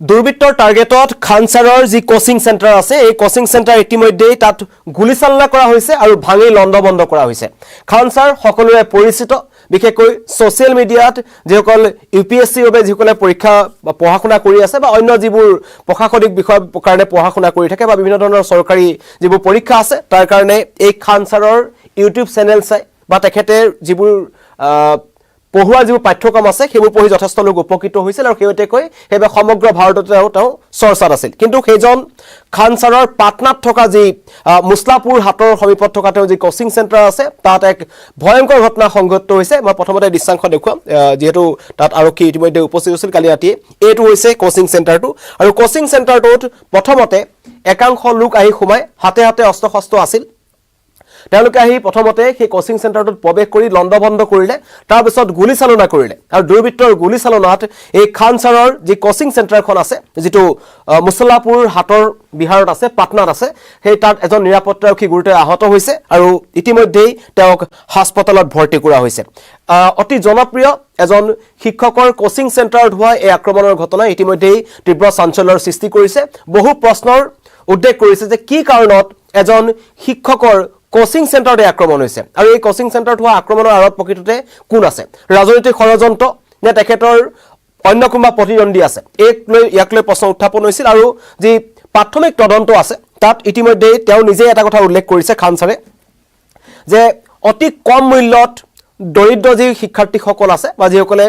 দুৰ্বৃত্তৰ টাৰ্গেটত খানচাৰৰ যি coaching centre আছে এই কোচিং চেণ্টাৰ ইতিমধ্যেই তাত গুলীচালনা কৰা হৈছে আৰু ভাঙি লণ্ডভণ্ড কৰা হৈছে। খানচাৰ সকলোৰে পৰিচিত, বিশেষকৈ সোশ্যাল মিডিয়াত যিসকল ইউপিএছচিৰ বাবে যিসকলে পৰীক্ষা বা পঢ়া শুনা কৰি আছে বা অন্য যিবোৰ প্ৰশাসনিক বিষয়ৰ কাৰণে পঢ়া শুনা কৰি থাকে বা বিভিন্ন ধৰণৰ চৰকাৰী যিবোৰ পৰীক্ষা আছে তাৰ কাৰণে এই খানচাৰৰ ইউটিউব চেনেল চাই বা তেখেতে যিবোৰ পঢ়ুৱা যিবোৰ পাঠ্যক্ৰম আছে সেইবোৰ পঢ়ি যথেষ্ট লোক উপকৃত হৈছিল আৰু সেইবাবে সমগ্ৰ ভাৰততে তেওঁ চৰ্চাত আছিল। কিন্তু সেইজন খানচাৰৰ পাটনাত থকা যি মুছলাপুৰ হাটৰ সমীপত থকা তেওঁ যি কোচিং চেণ্টাৰ আছে তাত এক ভয়ংকৰ ঘটনা সংঘটিত হৈছে। মই প্ৰথমতে দৃশ্যাংশ দেখুৱাম, যিহেতু তাত আৰক্ষী ইতিমধ্যে উপস্থিত হৈছিল কালি ৰাতিয়ে। এইটো হৈছে কোচিং চেণ্টাৰটো আৰু কোচিং চেণ্টাৰটোত প্ৰথমতে একাংশ লোক আহি সোমাই, হাতে হাতে অস্ত্ৰ শস্ত্ৰ আছিল। তেওঁলোকে আহি প্ৰথমতে সেই কোচিং চেণ্টাৰটোত প্ৰৱেশ কৰি লণ্ডভণ্ড কৰিলে, তাৰপিছত গুলীচালনা কৰিলে আৰু দুৰ্বৃত্তৰ গুলীচালনাত এই খানচাৰৰ যি কোচিং চেণ্টাৰখন আছে, যিটো মুছলাপুৰ হাটৰ বিহাৰত আছে, পাটনাত আছে, সেই তাত এজন নিৰাপত্তাৰক্ষী গুৰুতৰ আহত হৈছে আৰু ইতিমধ্যেই তেওঁক হাস্পতালত ভৰ্তি কৰা হৈছে। অতি জনপ্ৰিয় এজন শিক্ষকৰ কোচিং চেণ্টাৰত হোৱা এই আক্ৰমণৰ ঘটনাই ইতিমধ্যেই তীব্ৰ চাঞ্চল্যৰ সৃষ্টি কৰিছে। বহু প্ৰশ্নৰ উদ্বেগ কৰিছে যে কি কাৰণত এজন শিক্ষকৰ কোচিং চেণ্টাৰতে আক্ৰমণ হৈছে আৰু এই কোচিং চেণ্টাৰত হোৱা আক্ৰমণৰ আঁৰত প্ৰকৃততে কোন আছে? ৰাজনৈতিক ষড়যন্ত্ৰ নে তেখেতৰ অন্য কোনোবা প্ৰতিদ্বন্দ্বী আছে? ইয়াক লৈ প্ৰশ্ন উত্থাপন হৈছিল আৰু যি প্ৰাথমিক তদন্ত আছে তাত ইতিমধ্যেই তেওঁ নিজে এটা কথা উল্লেখ কৰিছে খানচাৰে, যে অতি কম মূল্যত দৰিদ্ৰ যি শিক্ষাৰ্থীসকল আছে বা যিসকলে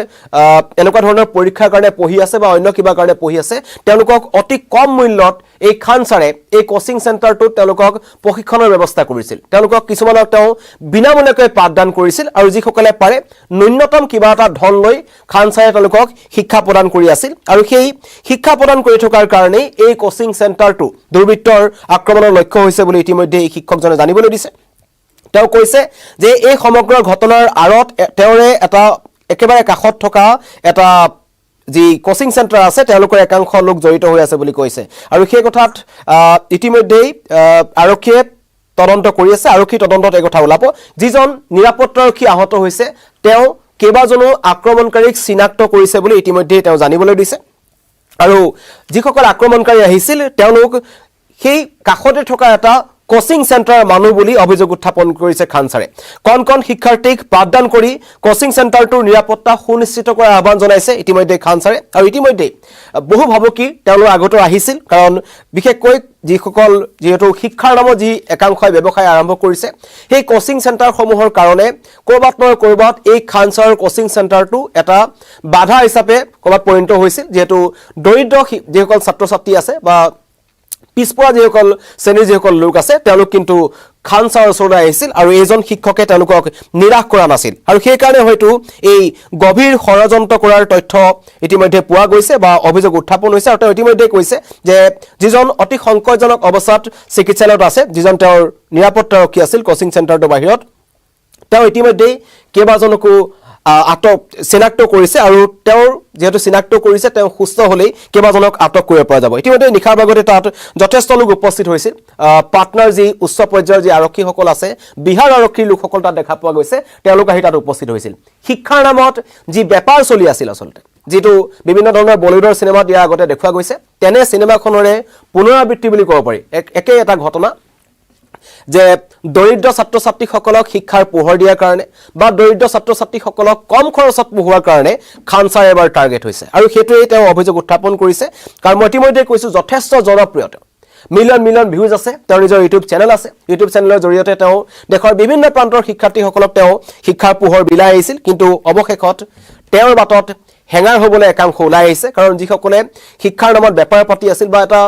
এনেকুৱা ধৰণৰ পৰীক্ষাৰ কাৰণে পঢ়ি আছে বা অন্য কিবা কাৰণে পঢ়ি আছে, তেওঁলোকক অতি কম মূল্যত এই খানচাৰে এই কোচিং চেণ্টাৰটোত তেওঁলোকক প্ৰশিক্ষণৰ ব্যৱস্থা কৰিছিল। তেওঁলোকক কিছুমানক তেওঁ বিনামূলীয়াকৈ পাঠদান কৰিছিল আৰু যিসকলে পাৰে ন্যূনতম কিবা এটা ধন লৈ খানচাৰে তেওঁলোকক শিক্ষা প্ৰদান কৰি আছিল আৰু সেই শিক্ষা প্ৰদান কৰি থকাৰ কাৰণেই এই কোচিং চেণ্টাৰটো দুৰ্বৃত্তৰ আক্ৰমণৰ লক্ষ্য হৈছে বুলি ইতিমধ্যে এই শিক্ষকজনে জানিবলৈ দিছে। তেওঁ কৈছে যে এই সমগ্ৰ ঘটনাৰ আঁৰত তেওঁৰে এটা একেবাৰে কাষত থকা এটা যি কোচিং চেণ্টাৰ আছে তেওঁলোকৰ একাংশ লোক জড়িত হৈ আছে বুলি কৈছে আৰু সেই কথাত ইতিমধ্যেই আৰক্ষীয়ে তদন্ত কৰি আছে। আৰক্ষী তদন্তত এই কথা ওলাব, যিজন নিৰাপত্তাৰক্ষী আহত হৈছে তেওঁ কেইবাজনো আক্ৰমণকাৰীক চিনাক্ত কৰিছে বুলি ইতিমধ্যেই তেওঁ জানিবলৈ দিছে আৰু যিসকল আক্ৰমণকাৰী আহিছিল তেওঁলোক সেই কাষতে থকা এটা কোচিং চেণ্টাৰৰ মানুহ বুলি অভিযোগ উত্থাপন কৰিছে খানচাৰে। কণ কণ শিক্ষাৰ্থীক পাঠদান কৰি কোচিং চেণ্টাৰটোৰ নিৰাপত্তা সুনিশ্চিত কৰাৰ আহ্বান জনাইছে ইতিমধ্যে খানচাৰে আৰু ইতিমধ্যে বহু ভাবুকি তেওঁলোক আগতো আহিছিল, কাৰণ বিশেষকৈ যিহেতু শিক্ষাৰ নামত যি একাংশই ব্যৱসায় আৰম্ভ কৰিছে সেই কোচিং চেণ্টাৰসমূহৰ কাৰণে ক'ৰবাত নহয় ক'ৰবাত এই খানচাৰৰ কোচিং চেণ্টাৰটো এটা বাধা হিচাপে ক'ৰবাত পৰিণত হৈছিল, যিহেতু দৰিদ্ৰ যিসকল ছাত্ৰ ছাত্ৰী আছে বা পিছপৰা যিসকল শ্ৰেণীৰ যিসকল লোক আছে তেওঁলোক কিন্তু খানচাৰৰ ওচৰলৈ আহিছিল আৰু এইজন শিক্ষকে তেওঁলোকক নিৰাশ কৰা নাছিল আৰু সেইকাৰণে হয়তো এই গভীৰ ষড়যন্ত্ৰ কৰাৰ তথ্য ইতিমধ্যে পোৱা গৈছে বা অভিযোগ উত্থাপন হৈছে আৰু তেওঁ ইতিমধ্যে কৈছে যে যিজন অতি সংকটজনক অৱস্থাত চিকিৎসালয়ত আছে, যিজন তেওঁৰ নিৰাপত্তাৰক্ষী আছিল কোচিং চেণ্টাৰটোৰ বাহিৰত, তেওঁ ইতিমধ্যেই কেইবাজনকো আটক চিনাক্ত কৰিছে আৰু তেওঁৰ যেহেতু চিনাক্ত কৰিছে তেওঁ সুস্থ হলেই কেইবাজনক আটক কৰিব পৰা যাব। ইতিমধ্যে নিশাৰ ভাগতে তাত যথেষ্ট লোক উপস্থিত হৈছিল। পাটনাৰ যি উচ্চ পৰ্যায়ৰ যি আৰক্ষীসকল আছে, বিহাৰ আৰক্ষীৰ লোকসকল তাত দেখা পোৱা গৈছে, তেওঁলোক আহি তাত উপস্থিত হৈছিল। শিক্ষাৰ নামত যি বেপাৰ চলি আছিল আচলতে, যিটো বিভিন্ন ধৰণৰ বলিউডৰ চিনেমাত ইয়াৰ আগতে দেখুওৱা গৈছে, তেনে চিনেমাখনৰে পুনৰাবৃত্তি বুলি ক'ব পাৰি। একেই এটা ঘটনা যে দৰিদ্ৰ ছাত্ৰ ছাত্ৰীসকলক শিক্ষাৰ পোহৰ দিয়াৰ কাৰণে বা দৰিদ্ৰ ছাত্ৰ ছাত্ৰীসকলক কম খৰচত পঢ়োৱাৰ কাৰণে খানচাৰ এবাৰ টাৰ্গেট হৈছে আৰু সেইটোৱেই তেওঁ অভিযোগ উত্থাপন কৰিছে। কাৰণ মই ইতিমধ্যে কৈছোঁ যথেষ্ট জনপ্ৰিয়, মিলিয়ন ভিউজ আছে, তেওঁৰ নিজৰ ইউটিউব চেনেল আছে। ইউটিউব চেনেলৰ জৰিয়তে তেওঁ দেশৰ বিভিন্ন প্ৰান্তৰ শিক্ষাৰ্থীসকলক তেওঁ শিক্ষাৰ পোহৰ বিলাই আহিছিল, কিন্তু অৱশেষত তেওঁৰ বাটত হেঙাৰ হ'বলৈ একাংশ ওলাই আহিছে। কাৰণ যিসকলে শিক্ষাৰ নামত বেপাৰ পাতি আছিল বা এটা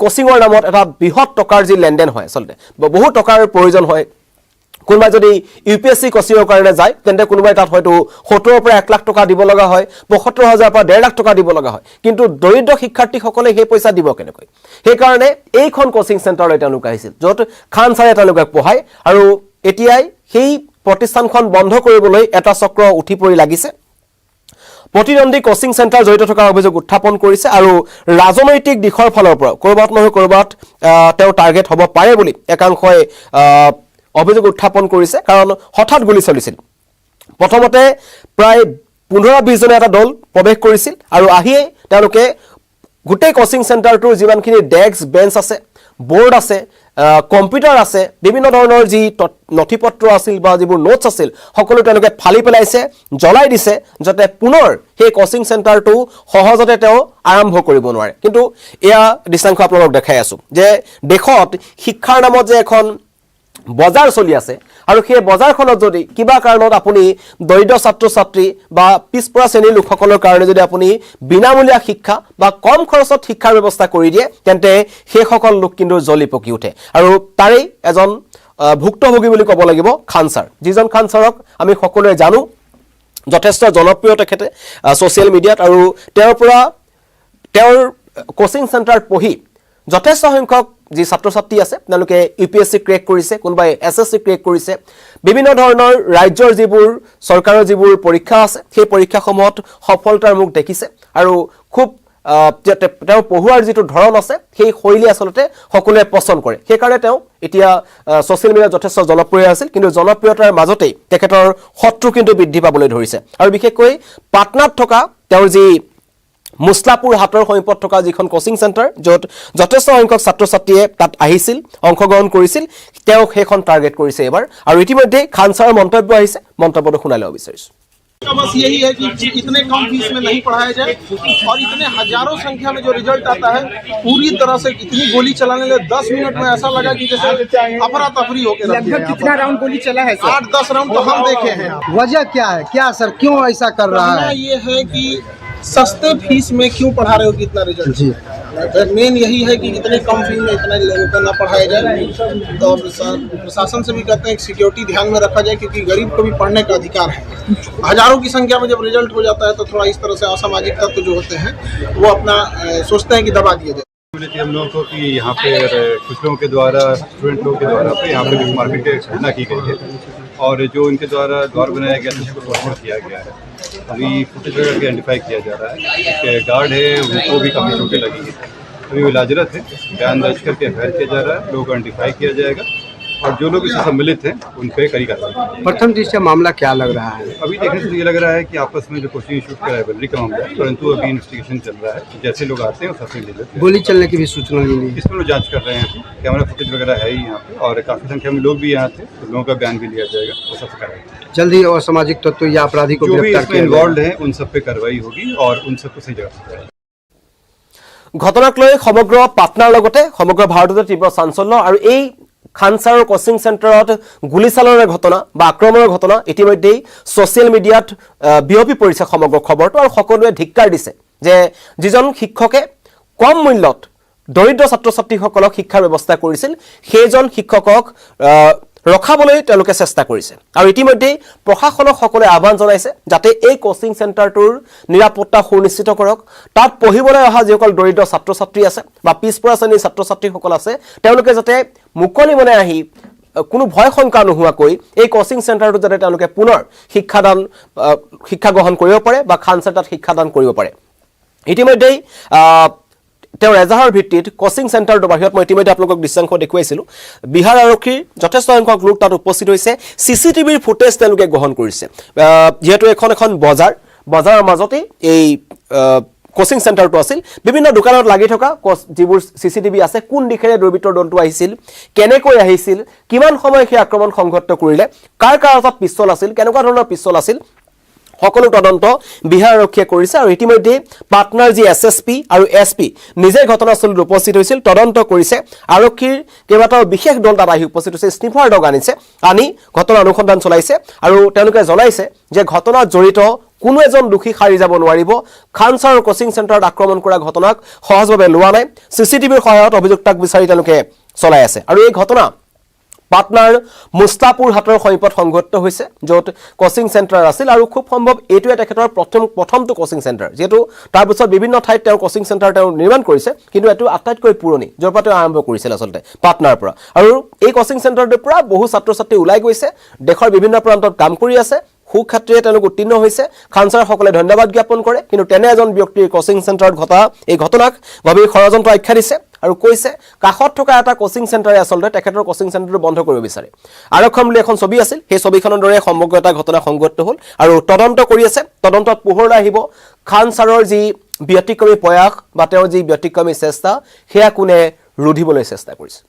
কোচিঙৰ নামত এটা বৃহৎ টকাৰ যি লেনদেন হয়, আচলতে বহু টকাৰ প্ৰয়োজন হয়। কোনোবাই যদি ইউপিএছচি কোচিঙৰ কাৰণে যায় তেন্তে কোনোবাই তাত হয়তো 70,000 পৰা 1 লাখ টকা দিব লগা হয়, 75,000 পৰা 1.5 লাখ টকা দিব লগা হয়, কিন্তু দৰিদ্ৰ শিক্ষাৰ্থীসকলে সেই পইচা দিব কেনেকৈ? সেইকাৰণে এইখন কোচিং চেণ্টাৰলৈ তেওঁলোক আহিছিল, য'ত খানচাৰে তেওঁলোকক পঢ়ায় আৰু এতিয়াই সেই প্ৰতিষ্ঠানখন বন্ধ কৰিবলৈ এটা চক্ৰ উঠি পৰি লাগিছে। প্ৰতিদ্বন্দ্বী কোচিং চেণ্টাৰ জড়িত থকাৰ অভিযোগ উত্থাপন কৰিছে আৰু ৰাজনৈতিক দিশৰ ফালৰ পৰা ক'ৰবাত নহয় ক'ৰবাত তেওঁ টাৰ্গেট হ'ব পাৰে বুলি একাংশই অভিযোগ উত্থাপন কৰিছে। কাৰণ হঠাৎ গুলী চলিছিল, প্ৰথমতে প্ৰায় 15-20 জনীয়া এটা দল প্ৰৱেশ কৰিছিল আৰু আহিয়ে তেওঁলোকে গোটেই কোচিং চেণ্টাৰটোৰ যিমানখিনি ডেস্ক বেঞ্চ আছে বোৰ্ড আছে কম্পিউটাৰ আছে বিভিন্ন ধৰণৰ যি নথিপত্ৰ আছিল বা যিবোৰ নোটছ আছিল সকলো তেওঁলোকে ফালি পেলাইছে জ্বলাই দিছে যাতে পুনৰ সেই কোচিং চেণ্টাৰটো সহজতে তেওঁ আৰম্ভ কৰিব নোৱাৰে কিন্তু এয়া দৃশ্যাংশ আপোনালোকক দেখাই আছো যে দেশত শিক্ষাৰ নামত যে এখন বজাৰ চলি আছে আৰু সেই বজাৰখনত যদি কিবা কাৰণত আপুনি দৰিদ্ৰ ছাত্ৰ ছাত্ৰী বা পিছপৰা শ্ৰেণীৰ লোকসকলৰ কাৰণে যদি আপুনি বিনামূলীয়া শিক্ষা বা কম খৰচত শিক্ষাৰ ব্যৱস্থা কৰি দিয়ে তেন্তে সেই সকল লোক কিন্তু জ্বলি পকি উঠে আৰু তাৰেই এজন ভুক্তভোগী বুলি ক'ব লাগিব খান ছাৰ যিজন খান ছাৰক আমি সকলোৱে জানো যথেষ্ট জনপ্ৰিয় তেখেতে ছ'চিয়েল মিডিয়াত আৰু তেওঁৰ কোচিং চেণ্টাৰত পঢ়ি যথেষ্ট সংখ্যক যি ছাত্ৰ ছাত্ৰী আছে তেওঁলোকে ইউপিএসসি ক্ৰেক কৰিছে কোনোবাই এসএসসি ক্ৰেক কৰিছে বিভিন্ন ধৰণৰ ৰাজ্যৰ যিবোৰ চৰকাৰৰ যিবোৰ পৰীক্ষা আছে সেই পৰীক্ষাসমূহত সফলতাৰ মুখ দেখিছে আৰু খুব তেওঁ পঢ়ুৱাৰ যিটো ধৰণ আছে সেই শৈলী আচলতে সকলোৱে পছন্দ কৰে সেইকাৰণে তেওঁ এতিয়া ছ'চিয়েল মিডিয়াত যথেষ্ট জনপ্ৰিয় আছিল কিন্তু জনপ্ৰিয়তাৰ মাজতেই তেখেতৰ শত্ৰু কিন্তু বৃদ্ধি পাবলৈ ধৰিছে আৰু বিশেষকৈ পাটনাত থকা তেওঁৰ যি মুছলাপুৰ হাটৰ সমীপত থকা যিখন কোচিং চেণ্টাৰ য'ত যথেষ্ট সংখ্যক ছাত্ৰ ছাত্ৰীয়ে তাত আহিছিল অংশগ্ৰহণ কৰিছিল তেওঁ সেইখন টাৰ্গেট কৰিছে এবাৰ আৰু ইতিমধ্যে খান ছাৰৰ মন্তব্য আহিছে মন্তব্যটো শুনাই ল'ব বিচাৰিছোঁ बस यही है कि इतने कम फीस में नहीं पढ़ाया जाए और इतने हजारों संख्या में जो रिजल्ट आता है पूरी तरह से इतनी गोली चलाने लगे 10 मिनट में ऐसा लगा कि जैसे अफरा तफरी होकर लगभग कितना राउंड गोली चला है सर? 8-10 राउंड तो हम देखे हैं। वजह क्या है क्या सर क्यों ऐसा कर रहा है? ये है कि सस्ते फीस में क्यों पढ़ा रहे हो कि इतना रिजल्ट जी मेन यही है कि इतने कम फीस में इतना लोगों को ना पढ़ाया जाए तो प्रशासन से भी कहते हैं कि सिक्योरिटी ध्यान में रखा जाए क्योंकि गरीब को भी पढ़ने का अधिकार है हजारों की संख्या में जब रिजल्ट हो जाता है तो थोड़ा इस तरह से असामाजिक तत्व जो होते हैं वो अपना सोचते हैं कि दबा दिया जाए हम लोगों को कि यहाँ पे कुछ लोगों के द्वारा स्टूडेंट लोगों के द्वारा पे यहाँ पे मार्केट की घटना की गई है और जो इनके द्वारा द्वार बनाया गया था उसको तोड़फोड़ किया गया है अभी फुटेज वगैरह आइडेंटिफाई किया जा रहा है एक गार्ड है उनको भी काफ़ी चोटें लगी है अभी वो इलाजरत है बयान दर्ज करके एफआईआर किया जा रहा है लोगों को आइडेंटिफाई किया जाएगा और जो लोग इससे सम्मिलित हैं उन पर कड़ी कार्रवाई प्रथम दृष्टया मामला क्या लग रहा है? अभी देखने से ये लग रहा है कि आपस में जो कोचिंग इंस्टीट्यूट का राइवलरी का मामला है परंतु अभी इन्वेस्टिगेशन चल रहा है जैसे लोग आते हैं उस ले लेते हैं गोली चलने की भी सूचना मिली है? इसमें लोग जांच कर रहे हैं कैमरा फुटेज वगैरह है ही यहाँ पे और काफ़ी संख्या में लोग भी यहाँ थे तो लोगों का बयान भी लिया जाएगा वो सब कार्रवाई जल्द ही असामाजिक तत्व या अपराधी को जो भी गिरफ्तार इसमें किया इन्वॉल्व हैं उन सब पे कार्रवाई होगी और उन सबको सही जगह पर जाएगा ঘটনাক লৈ সমগ্ৰ পাটনাৰ লগতে সমগ্ৰ ভাৰততে তীব্ৰ চাঞ্চল্য আৰু এই খান ছাৰৰ কোচিং চেণ্টাৰত গুলীচালনাৰ ঘটনা বা আক্ৰমণৰ ঘটনা ইতিমধ্যেই ছ'চিয়েল মিডিয়াত বিয়পি পৰিছে সমগ্ৰ খবৰটো আৰু সকলোৱে ধিক্কাৰ দিছে যে যিজন শিক্ষকে কম মূল্যত দৰিদ্ৰ ছাত্ৰ ছাত্ৰীসকলক শিক্ষাৰ ব্যৱস্থা কৰিছিল সেইজন শিক্ষকক ৰখাবলৈ তেওঁলোকে চেষ্টা কৰিছে আৰু ইতিমধ্যেই প্ৰশাসনক সকলোৱে আহ্বান জনাইছে যাতে এই কোচিং চেণ্টাৰটোৰ নিৰাপত্তা সুনিশ্চিত কৰক তাত পঢ়িবলৈ অহা যিসকল দৰিদ্ৰ ছাত্ৰ ছাত্ৰী আছে বা পিছপৰা শ্ৰেণীৰ ছাত্ৰ ছাত্ৰীসকল আছে তেওঁলোকে যাতে মুকলি মনে আহি কোনো ভয় শংকা নোহোৱাকৈ এই কোচিং চেণ্টাৰটো যাতে তেওঁলোকে পুনৰ শিক্ষা গ্ৰহণ কৰিব পাৰে বা খান চেণ্টাৰত শিক্ষাদান কৰিব পাৰে ইতিমধ্যেই তেওঁৰ এজাহাৰ ভিত্তিত কোচিং চেণ্টাৰটো বাহিৰত মই ইতিমধ্যে আপোনালোকক দৃশ্যাংশ দেখুৱাইছিলোঁ বিহাৰ আৰক্ষীৰ যথেষ্ট সংখ্যক লোক তাত উপস্থিত হৈছে চিচিটিভিৰ ফুটেজ তেওঁলোকে গ্ৰহণ কৰিছে যিহেতু এখন বজাৰৰ মাজতে এই কোচিং চেণ্টাৰটো আছিল বিভিন্ন দোকানত লাগি থকা যিবোৰ চিচিটিভি আছে কোন দিশেৰে দুৰ্বৃত্তৰ দলটো আহিছিল কেনেকৈ আহিছিল কিমান সময় সেই আক্ৰমণ সংঘটিত কৰিলে কাৰ হাতত পিস্তল আছিল কেনেকুৱা ধৰণৰ পিস্তল আছিল সকলো তদন্ত বিহাৰ আৰক্ষীয়ে কৰিছে আৰু ইতিমধ্যে পাটনাৰ যি এছএছপি আৰু এছপি নিজে ঘটনাস্থলীত উপস্থিত হৈছিল তদন্ত কৰিছে আৰক্ষীৰ কেইবাটাও বিশেষ দল তাত আহি উপস্থিত হৈছে স্নিফাৰ ডগ আনি ঘটনা অনুসন্ধান চলাইছে আৰু তেওঁলোকে জনাইছে যে ঘটনাত জড়িত কোনো এজন দোষী সাৰি যাব নোৱাৰিব খান ছাৰৰ কোচিং চেণ্টাৰত আক্ৰমণ কৰা ঘটনাক সহজভাৱে লোৱা নাই চিচিটিভিৰ সহায়ত অভিযুক্তক বিচাৰি তেওঁলোকে চলাই আছে আৰু এই ঘটনা পাটনাৰ মুছলাপুৰ হাটৰ সমীপত সংঘটিত হৈছে য'ত কোচিং চেণ্টাৰ আছিল আৰু খুব সম্ভৱ এইটোৱে তেখেতৰ প্ৰথমটো কোচিং চেণ্টাৰ যেহেতু তাৰ পিছত বিভিন্ন ঠাইত তেওঁ কোচিং চেণ্টাৰ তেওঁ নিৰ্মাণ কৰিছে কিন্তু এইটো আটাইতকৈ পুৰণি য'ৰ পৰা তেওঁ আৰম্ভ কৰিছিল আচলতে পাটনাৰ পৰা আৰু এই কোচিং চেণ্টাৰটোৰ পৰা বহু ছাত্ৰ ছাত্ৰী ওলাই গৈছে দেশৰ বিভিন্ন প্ৰান্তত কাম কৰি আছে সুখ্যাতিৰে তেওঁলোক উত্তীৰ্ণ হৈছে খান ছাৰসকলে ধন্যবাদ জ্ঞাপন কৰে কিন্তু তেনে এজন ব্যক্তিৰ কোচিং চেণ্টাৰত ঘটা এই ঘটনাক গভীৰ ষড়যন্ত্ৰ আখ্যা দিছে আৰু কৈছে কাষত থকা এটা কোচিং চেণ্টাৰে আচলতে তেখেতৰ কোচিং চেণ্টাৰটো বন্ধ কৰিব বিচাৰে আৰক্ষণ বুলি এখন ছবি আছিল সেই ছবিখনৰ দৰে সমগ্ৰ এটা ঘটনা সংঘটিত হ'ল আৰু তদন্ত কৰি আছে তদন্তত পোহৰলৈ আহিব খান ছাৰৰ যি ব্যতিক্ৰমী প্ৰয়াস বা তেওঁৰ যি ব্যতিক্ৰমী চেষ্টা সেয়া কোনে ৰুধিবলৈ চেষ্টা কৰিছে